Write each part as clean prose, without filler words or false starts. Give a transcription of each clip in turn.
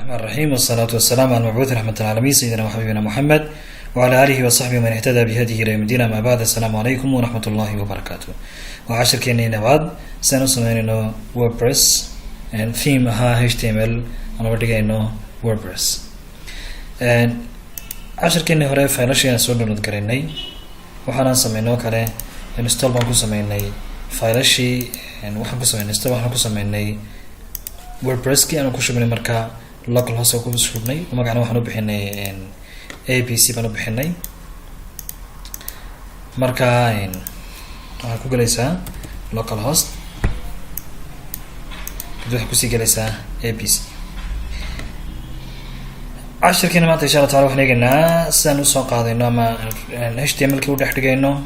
الرحمن الرحيم والصلاة والسلام على المبعوث رحمة العالمين سيدنا وحبيبنا محمد وعلى آله وصحبه من اهتدى بهديه إلى يوم الدين. ما بعد السلام عليكم ورحمة الله وبركاته. وعشر كيني نبعد سنوصل إنه WordPress and theme HTML أنا بدي إنه WordPress. عشر كيني هراء فايلش ينسون نذكرني وحنا سميناه كله install بانكو سميناه فايلشي وحنا سميناه install وحنا سميناه WordPress كي أنا كوشو من مركا local host أو كوبس شغلني ومعنا وحنا بحني ABC بنو بحني مركا كو جلسة local host كده حكوسي جلسة ABC. عشر كلمات إن شاء الله تعالى وحنا قلنا سنوصل قاعدين ما HTML كي ودحت جينه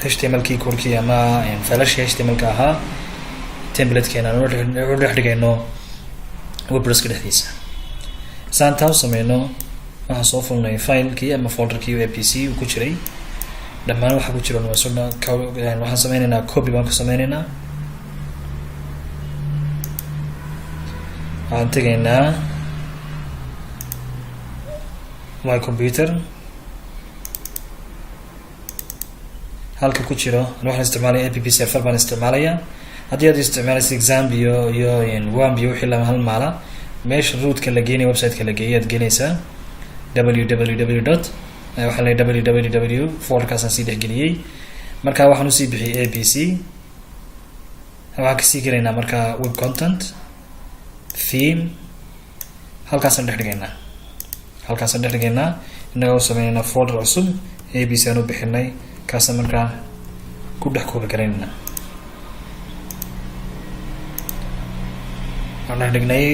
HTML كي كوركي أما فلاش HTML كها template كنا ودحت جينه WordPress كده حديث سانتاو سمينه هصوف لنا فايل كي أما folder كي ABC وكشري لما نروح كشري ونوصلنا يعني واحد سميننا copy بانك سميننا عندنا my computer هالك كوتشيرو نروح نستعمله app server بنستعمله هذه استعمال exam بيو يعني وان بيو حلا مهل ماله مش root كلا جيني ويب سايت كلا جيات جينيسا www. وحلا www forecast نسيده جيني مركا واحد نسيب بحي abc هواك سيكرينا مركا web content theme halkaas aan dhex dhigaynaa inagoo sameynayna folder cusub ABC aan u bixinay kaas markaa ku dhex koobi karaynaa aan dhex dhignay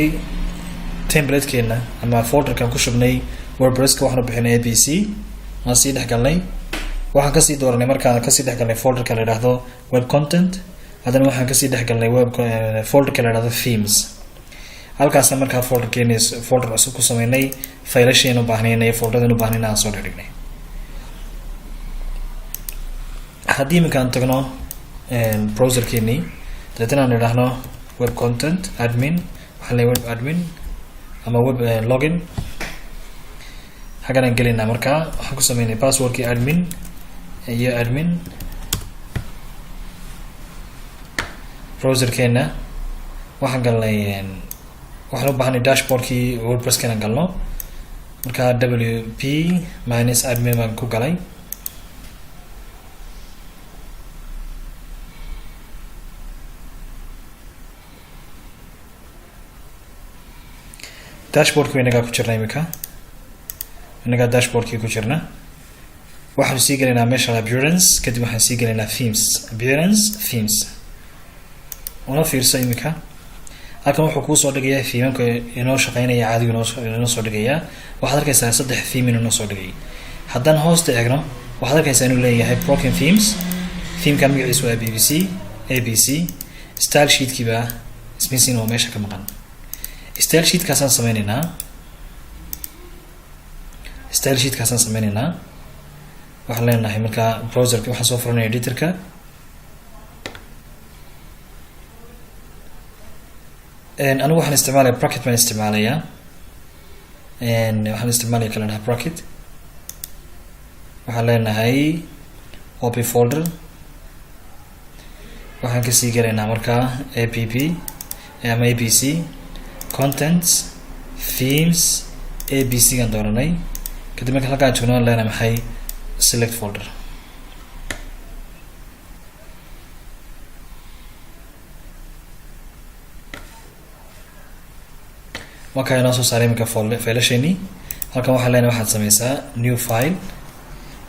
template keena ama folder kan ku shubnay WordPress ka waxaan u bixinay ABC aan sii dhex galnay waxaan ka sii dooranay markaa ka sii dhex galnay folder ka la yiraahdo web content hadana waxaan ka sii dhex galnay folder ka la yiraahdo themes halkaas markaa folder keenis folder cusub ku sameynay faylasheena u baahneenay folderdan u baahneenay aan soo dhignay hadii markaan tagno browser keeni dadana aan idhaahno web content admin waxa la web admin ama web login hagan gelina markaa waxaan ku sameynay passwordkii admin iyo admin browser keena waxaan galnay waxaan u baahnay dashboardkii WordPress kana galno marka wp -admin baan ku galay dashboardkii inaga ku jirnay inaga dashboardkii ku jirna waxaan sii galaynaa meesha appearance kadib waxaan sii galaynaa themes una fiirso imika halkan wuxuu ku soo dhigayaa theme-ka inoo shaqeynaya caadi inoo soo dhigayaa waxaad arkaysaa saddex theme inoo soo dhigay haddaan hoosta eegno waxaad arkaysaa inuu leeyahay broken themes theme-ka magaciisu waa ABC style sheet-kiiba ismisin oo meesha ka maqan style sheet-kaasaan sameynaynaa waxaan leenahay markaa browserka waxaan soo furanaya editorka anigu waxaan isticmaalaya bracket baan isticmaalayaa waxaan isticmaalaya kala dhaha bracket waxaan leenahay open folder waxaan kasii galaynaa markaa app ama abc contents themes abc gaan dooranay kadib marka halkaan joogno aan leenahay maxay select folder marka inoo soo saaray marka faylasheenii halkan waxaa leenahay waxaad sameysaa new file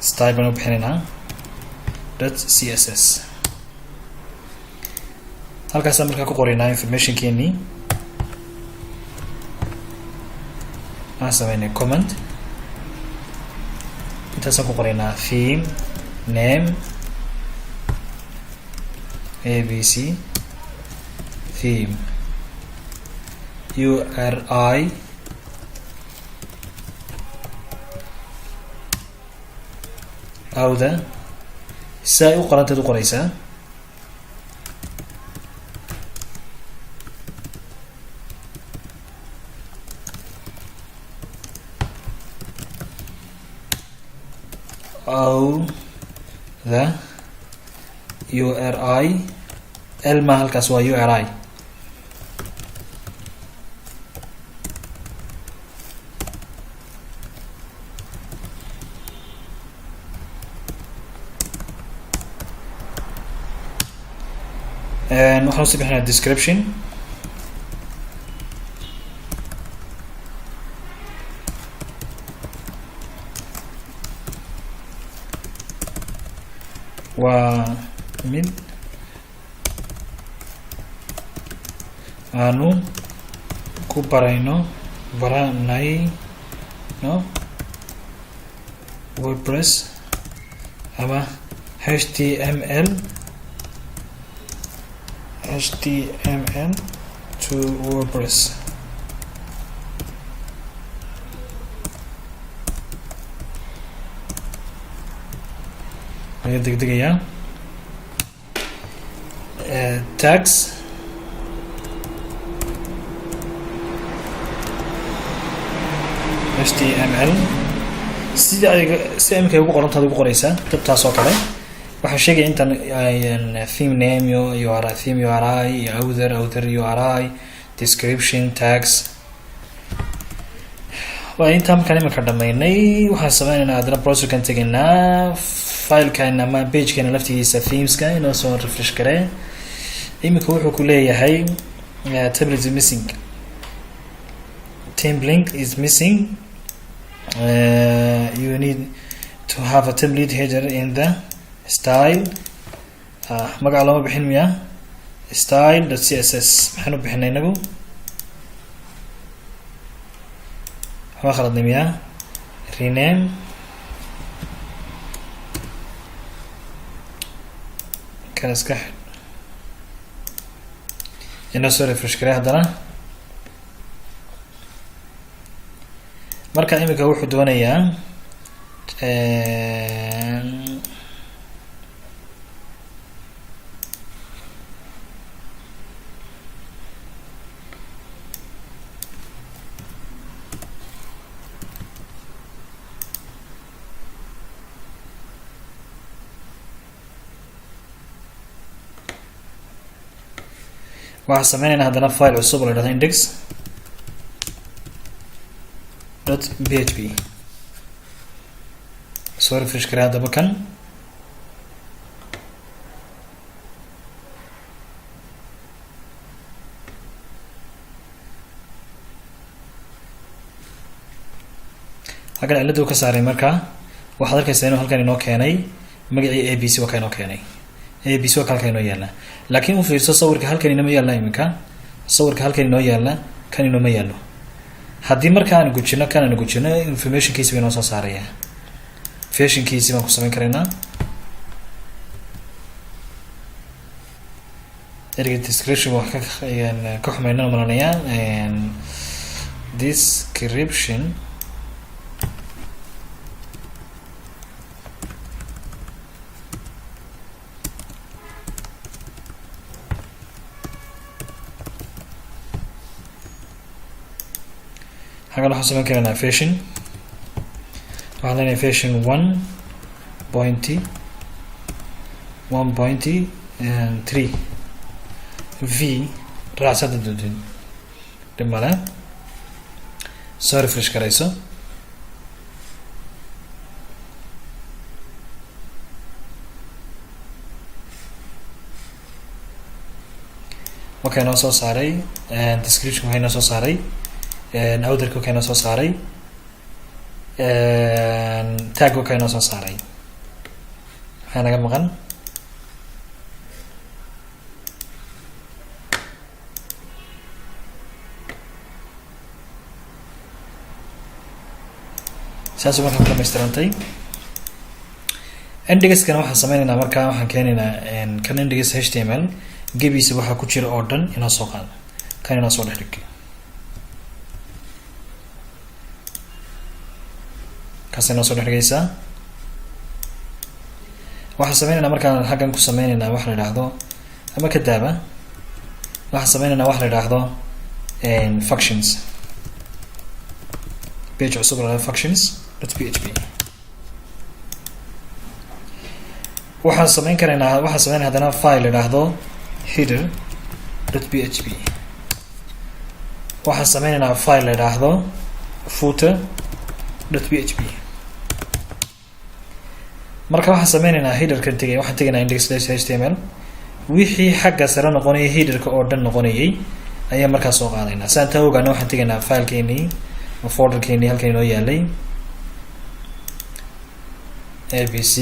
style baan u bixinaynaa .css halkaasaan markaa ku qoraynaa informationkeenii waxaan sameynay comment intaasaan ku qoraynaa theme name abc theme URI awda say u qorantad u qoraysaa o the URI l ma halkaas waa URI waxaan usii bixinaa description waa mid aanu ku baranayno WordPress ama HTML to WordPress. Ayaa degdegaya tags HTML sida imika ugu qorantaad ugu qoraysaa tabtaas oo kale waxaan sheegaya intan theme name theme URI author URI description tags waa intaan markaan iminka dhamaynay waxaan sameynaynaa haddana browserkan tegaynaa filekan ama pagekeena laftigiisa themeska inoo soo refresh garee iminka wuxuu ku leeyahay template is missing template is missing you need to have a template header in the style magaca looma bixin miya style.css maxaan u bixinay inagu waxaa khaladnay miya rename kan iska inoo soo refresh garee haddana marka imika wuxuu doonayaa waxaan sameynaynaa haddana file cusub oo la yidhahdo index.php soo refresh garee haddaba kan halkan cilladuu ka saaray markaa waxaad arkaysaa inuu halkan inoo keenay magacii abc waa ka inoo keenay abc waa ka halkan inoo yaalla laakiin u fiirso sawirka halkan inoma yaalla iminka sawirka halkan inoo yaalla kan inoma yaallo haddii marka aan gujino kan aan gujino informationkiisi ba inoo soo saaraya versionkiisi baan ku samayn karaynaa erga description waa ka xumayna malanayaa description hagan waxaan samayn karaynaa version waxaan leenahay version 1.3 v raacsada doonteen dhib male soo refresh garayso waxay noo soo saaray description waxay noo soo saaray authorka waxay noo soo saaray tag waxay noo soo saaray maxaa naga maqan saas markaa ku dhamaystirantay indexkana waxaan sameynaynaa markaa waxaan keenaynaa kan index html gebiisa waxaa ku jira oo dhan inoo soo qaado kan inoo soo dhex dhig kaas inoo soo dhex dhigaysaa waxaan sameynaynaa markaan xaggan ku sameynaynaa wax la yidhaahdo ama ka daaba waxaan sameynaynaa wax la yidhaahdo functions page cusub la functions.php waxaan sameyn haddana file idhaahdo header.php. waxaan sameynaynaa file idhaahdo footer.php. marka waxaan sameynaynaa headerkan tegay, waxaan tegaynaa index.html. wixii xagga sare noqonayay headerka oo dhan noqonayay ayaan markaas soo qaadaynaa. saan taa ogaana waxaan tegaynaa filekeenii oo folderkeenii halkan inoo yaalay abc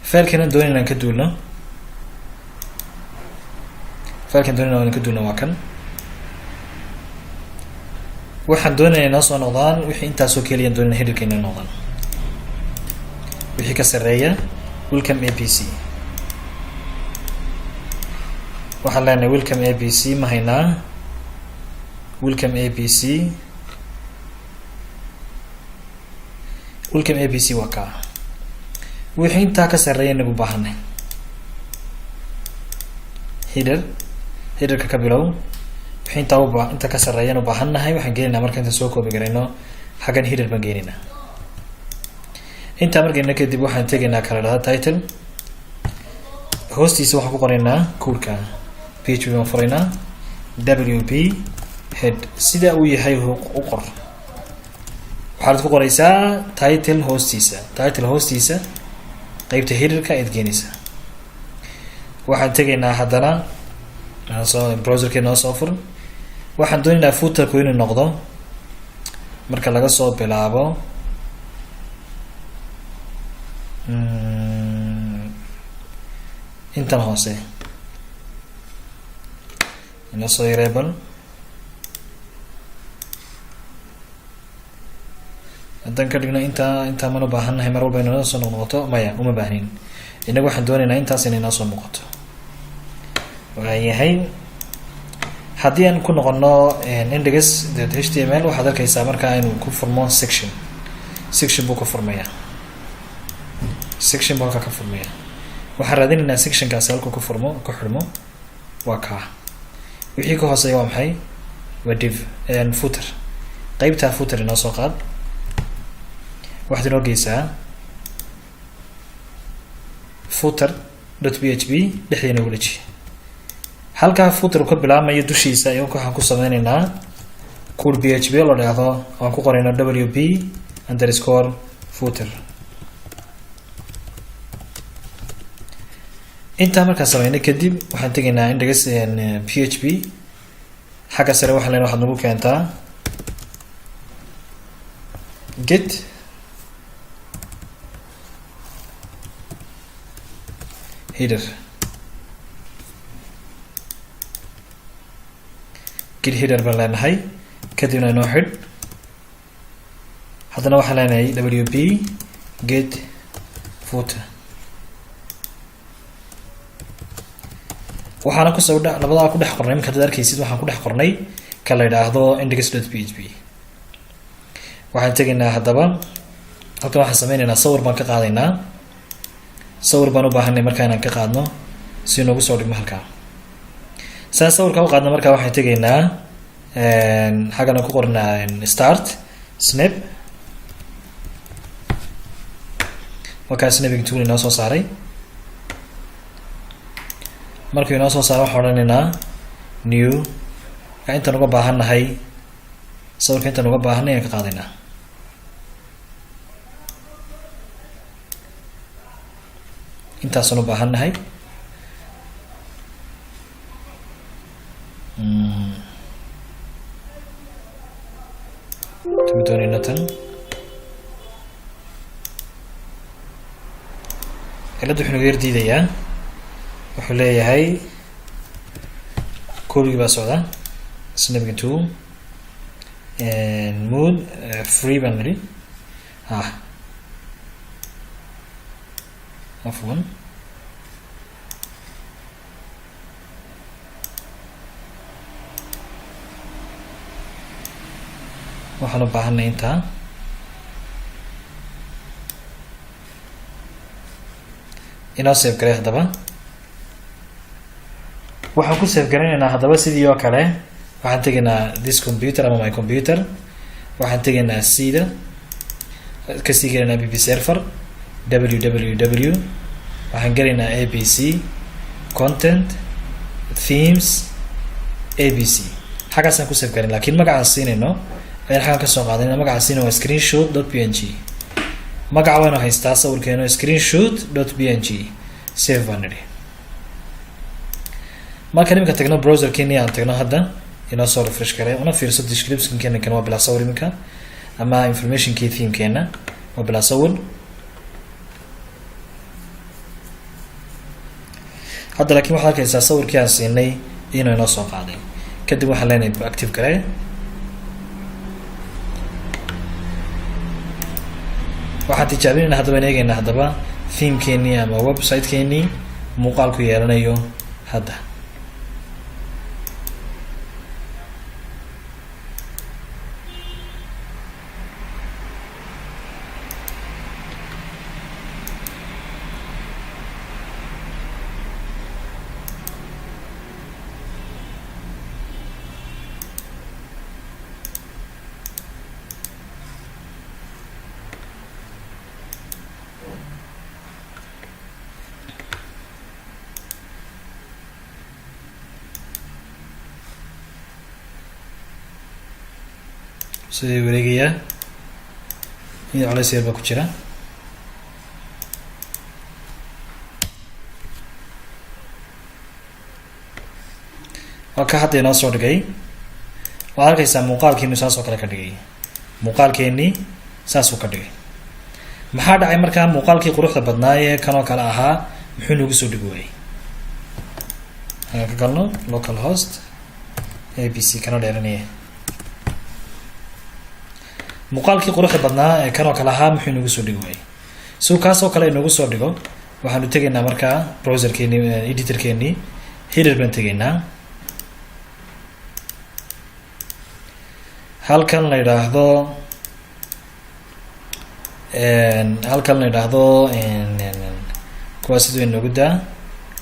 filekana doonayna aan ka duulno. filekan doonayna aan ka duulno waa kan. waxaan doonayna inoo soo noqdaan wixii intaasoo keliyan doonayna headerka inay noqdaan. wixii ka sareeya welcome abc. waxaan leenahay welcome abc ma haynaa. welcome abc waa kaa. wixii intaa ka sareeya inagu baahanay headerka ka bilow. wixii inta ka sareeyan u baahannahay waxaan geenaynaa marka inta soo koobi garayno xaggan header baan geenaynaa. intaa markayna kadib waxaan tegaynaa kala dhahda title. hoostiisa waxaan ku qoraynaa coodka php baan furaynaa wp head sida uu yahay u qor. waxaad ku qoraysaa title hoostiisa qeybta headerka ayaad geenaysaa. waxaan tegaynaa haddana browserkee noo soo fur. waxaan doonaynaa footerku inuu noqdo marka laga soo bilaabo intan hoose inoo soo yareebal. haddaan ka dhigno intaa mana baahannahay mar walba inoo soo noqnoqoto. maya uma baahnin. inagu waxaan doonaynaa intaas inay noo soo muuqato. waayahay haddii aan ku noqono index.html waxaad arkaysaa markaa inuu ku furmo section buu ka furmayaa. section buu halka ka furmayaa. waxaan raadinaynaa sectionkaasi halkuu ku xidhmo waa kaa. wixii ka hooseeya waa maxay? waa div footer. qeybtaa footer inoo soo qaad. waxaad inoo geysaa footer.php dhexdeena walaji. halkaa footer ka bilaabmayo dushiisa iyo waxaan ku sameynaynaa cool php la dhahdo. waan ku qoraynaa wp_footer. intaa markaan sameynay kadib waxaan tegaynaa index.php. xagga sare waxaan leenahay waxaad nagu keentaa get header baan leenahay. kadibna inoo xidh. haddana waxaan leenahay wp get footer. waxaana kusoo labadaa ku dhex qornay. marka ad arkaysid waxaan ku dhex qornay ka la yidhaahdo index.php. waxaan tegaynaa haddaba halkan waxaan sameynaynaa sawir baan ka qaadaynaa. sawir baan u baahanay markaa inaan ka qaadno si noogu soo dhigmo halkaa. saan sawirka u qaadno markaa waxaan tegaynaa xaggana ku qornaa start snap. markaa snapping tool inoo soo saaray. markuu inoo soo saaro waxaan odhanaynaa new. intaan uga baahannahay sawirka intaan uga baahanay ayaan ka qaadaynaa. intaasaan u baahannahay. tumi doonayna tan. cilladda wuxuu naga yar diidayaa. wuxuu leeyahay koobigii baa socda. snapping tool mood free baan nidhi. afwan waxaan u baahanay intaa. inoo save garay haddaba. waxaan ku save garaynaynaa haddaba sidii oo kale. waxaan tegaynaa this computer ama my computer. waxaan tegaynaa cda kasii gelaynaa bb server www waxaan gelaynaa abc content themes abc xaggaasaan ku save garin laakiin magacaan siinayno ayaan xaggan kasoo qaadayna magacaan siinay waa screenshot.png magaca waynu haystaa sawirkeeno screenshot.png save baan nidhi markaan iminka tagno browserkeeni aan tagno hadda inoo soo refresh garay una fiirso descriptionkeena kan waa bilaa sawir iminka ama informationkii themekeena waa bilaa sawir hadda laakiin waxaad arkaysaa sawirkii aan siinay inuu inoo soo qaaday kadib waxaan leenahay active gare waxaan tijaabinayna haddaba in eegaynaa haddaba themekeenii ama website-keenii muuqaalku yeelanayo hadda sidii wareegayaa iyo culays yar baa ku jira waa ka hadda inoo soo dhigay waxaad arkaysaa muuqaalkeenu saas oo kale ka dhigay muuqaalkeenii saasuu ka dhigay maxaa dhacay markaa muuqaalkii quruxda badnaayee kanoo kale ahaa muxuu nagu soo dhigi waayey aan ka galno local host abc kana dheeranaya muuqaalkii quruxda badnaa ee kanoo kale ahaa muxuu inagu soo dhigi waayey si kaasoo kale inagu soo dhigo waxaanu tegaynaa markaa browserkeeni editorkeenii header baan tegaynaa halkan la yidhaahdo kuwaa siduu inoogu daa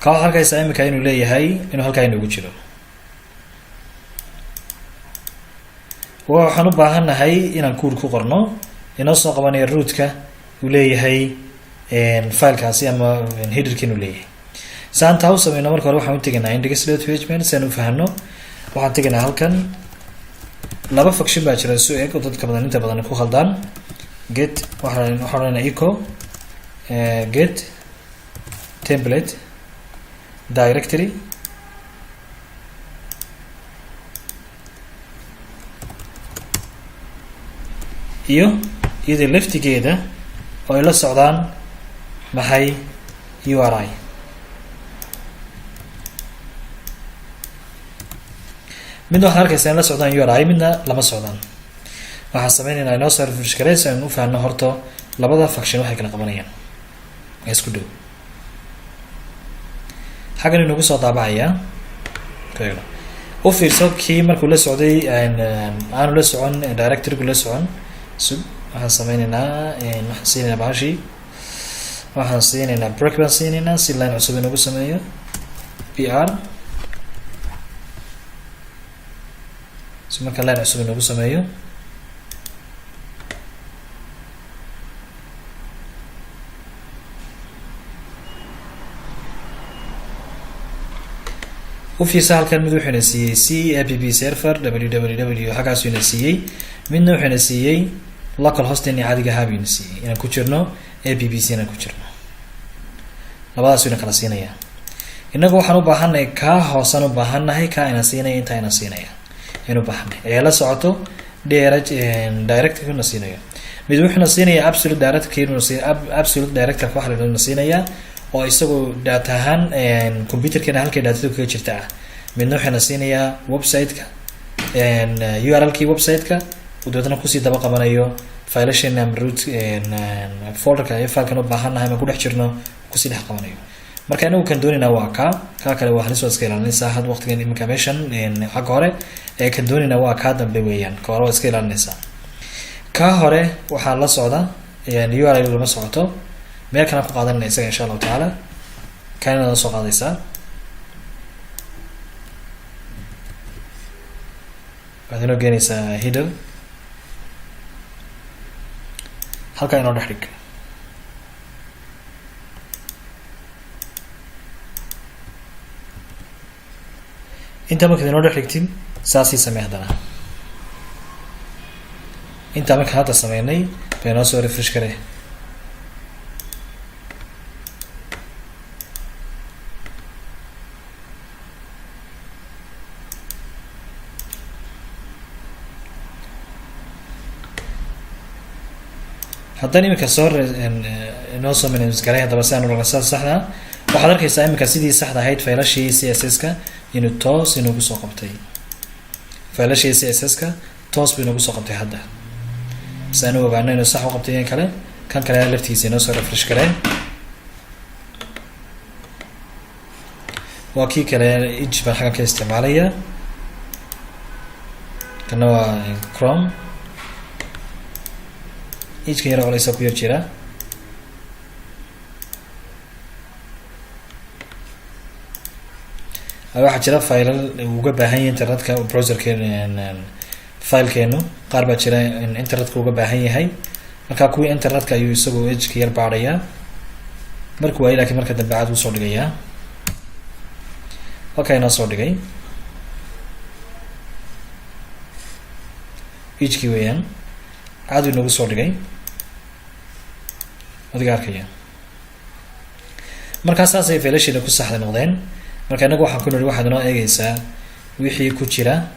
ka waxaad arkaysaa iminka inuu leeyahay inuu halkaa inoogu jiro waxaan u baahannahay inaan kuur ku qorno inoo soo qabanayo rootka uu leeyahay filekaasi ama headerki inuu leeyahay saan taa u sameyno marka hore waxaan u tegaynaa index.html si aan u fahno waxaan tegaynaa halkan laba function baa jira isu eg oo dadka badan inta badan ku khaldaan get waxaan odhanaa echo get template directory iyo iyada laftigeeda oo ay la socdaan maxay URI midna waxaad arkaysaa in la socdaan URI midna lama socdaan waxaan sameynaynaa inoo soo refresh garay si aan u fahanno horta labada function waxay kala qabanayaan waa isku dhow xaggan inagu soo daabacayaa u fiirso kii markuu la socday aanu la socon directorygu la socon sug waxaan sameynaynaa waxaan siinaynaa bahashii waxaan siinaynaa break baan siinaynaa si line cusub inagu sameeyo pr si marka line cusub inagu sameeyo u fiirsa halkan mid wuxuuna siiyey c app server www xaggaasuu ina siiyey midna wuxuuna siiyey local hostini caadiga ahaa buyna siiyey inaan ku jirno app inaan ku jirno labadaasuu ina kala siinayaa inagu waxaan u baahannahay kaa hoosaan u baahannahay kaa ina siinaya intaa ina siinaya aynu baahannahay ee la socoto directorka na siinayo mid wuxuuna siinayaa absolute directorka waxa la na siinayaa oo isagoo data ahaan computerkeena halkay datada kaga jirta ah midna waxaana siinayaa website-ka url-kii website-ka uu dabeetna kusii daba qabanayo filashana ama root folderka iyo filekan u baahannahay ama ku dhex jirno kusii dhex qabanayo marka inagu kan doonaynaa waa kaa kale waa halis waa iska ilaalinaysaa had waqtigan iminka meeshan xagga hore ee kan doonaynaa waa kaa dambe weeyaan ka hore waa iska ilaalinaysaa kaa hore waxaa la socda url lama socoto meel kalaan ku qaadanayna isaga insha allahu tacaala kaanina la soo qaadaysaa waxaad inoo geenaysaa header halkaa inoo dhex dhig. intaa markaad inoo dhex dhigtid saasii samee haddana. intaa marka hadda sameynay bay noo soo refresh garee. haddana iminka soo inoo soo minus garay haddaba si aan u saxda waxaad arkaysaa iminka sidii saxda ahayd faylashii CSS-ka inuu toos inoogu soo qabtay. faylashii CSS-ka toos buu inoogu soo qabtay hadda. si aan u ogaano inuu sax u qabtay in kale kan kale laftiisa inoo soo refresh gareen. waa kii kale edge baan xaggan ka isticmaalaya. kana waa Chrome. edge-kan yar culeysa ku yar jira. waxaa jira faylal uga baahan yahay internetka browserkeena filekeenu qaar baa jira internetka uga baahan yahay marka kuwii internetka ayuu isagu edge-ka yar baadhayaa markuu waayay laakiin marka dambe caad uu soo dhigayaa. okay inoo soo dhigay edge-kii weeyaan caad uu inoogu soo dhigay adiga arkaya. markaa saas ay faylashiina ku saxda noqdeen. marka inagu waxaan ku niri waxaad inoo eegaysaa wixii ku jira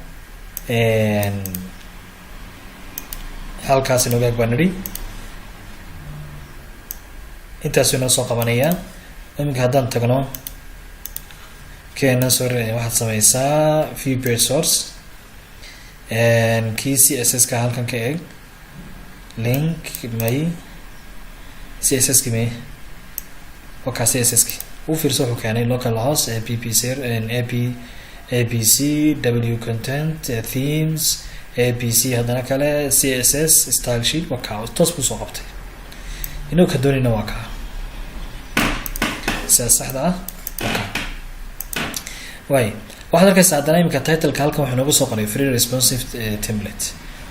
halkaas inooga eg baan nidhi. intaasuu inoo soo qabanayaa. iminka haddaan tagno keena soo waxaad sameysaa view page source kii CSS-ka halkan ka eeg link may CSS-ki may wakaa CSS-ki u fiirso wuxuu keenay local host abc w content themes abc haddana kale CSS style sheet wakaa toos buu soo qabtay. inuu ka doonayna waa kaa sidaas saxda ah wakaa. waay waxaad arkaysaa haddana iminka titleka halkan wuxuu noogu soo qoray free responsive template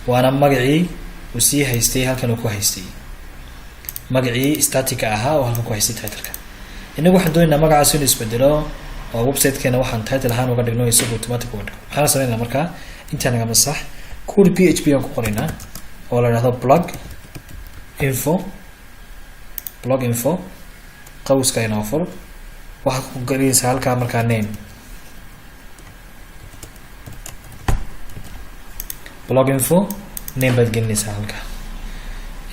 waana magacii uu sii haystay halkan uu ku haystay magacii statica ahaa oo halkan ku haystay titleka. inagu waxaan doonaynaa magacaas inuu isbedelo oo website-keena waxaan title ahaan uga dhigno isagu automatic uga dhigo. maxaan sameynaa markaa intaa naga masax code php aan ku qoraynaa oo la yidhahdo blog info qawska inoo fur waxaad ku gelinaysaa halkaa markaa name blog info name baad gelinaysaa halkaa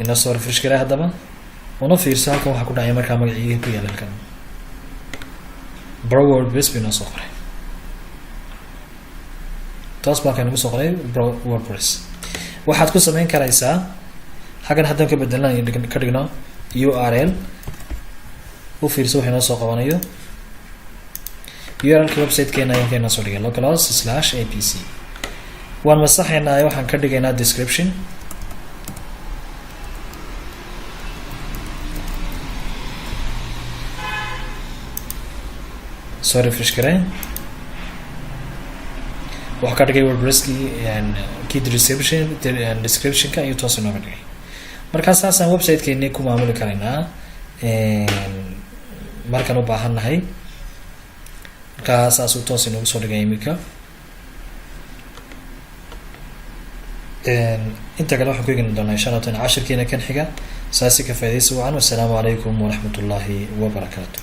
inoo soo refresh garaa haddaba una fiirso halkan waxaa ku dhacay markaa magacii ku yaala halkan WordPress buu inoo soo qoray toos baan nagu soo qoray WordPress. waxaad ku sameyn karaysaa xaggan haddaan ka bedelna ka dhigno URL u fiirso waxa inoo soo qabanayo URL-ka website-keena ayaan inoo soo dhigay localhost/apc. waan masaxaynaa waxaan ka dhigaynaa description soo refresh gareen. waxaa ka dhigay WordPress-kii key description-ka ayuu toos inooga dhigay. markaa saasaan website-keeni ku maamuli karaynaa markaan u baahan nahay. markaa saasuu toos inoogu soo dhigay iminka. inta kale waxaan ku eegin doonaa insha Allah cashirkeena kan xiga. saasi ka faa'iidaysi wacan. wassalaamu calaykum waraxmatullaahi wabarakaatu.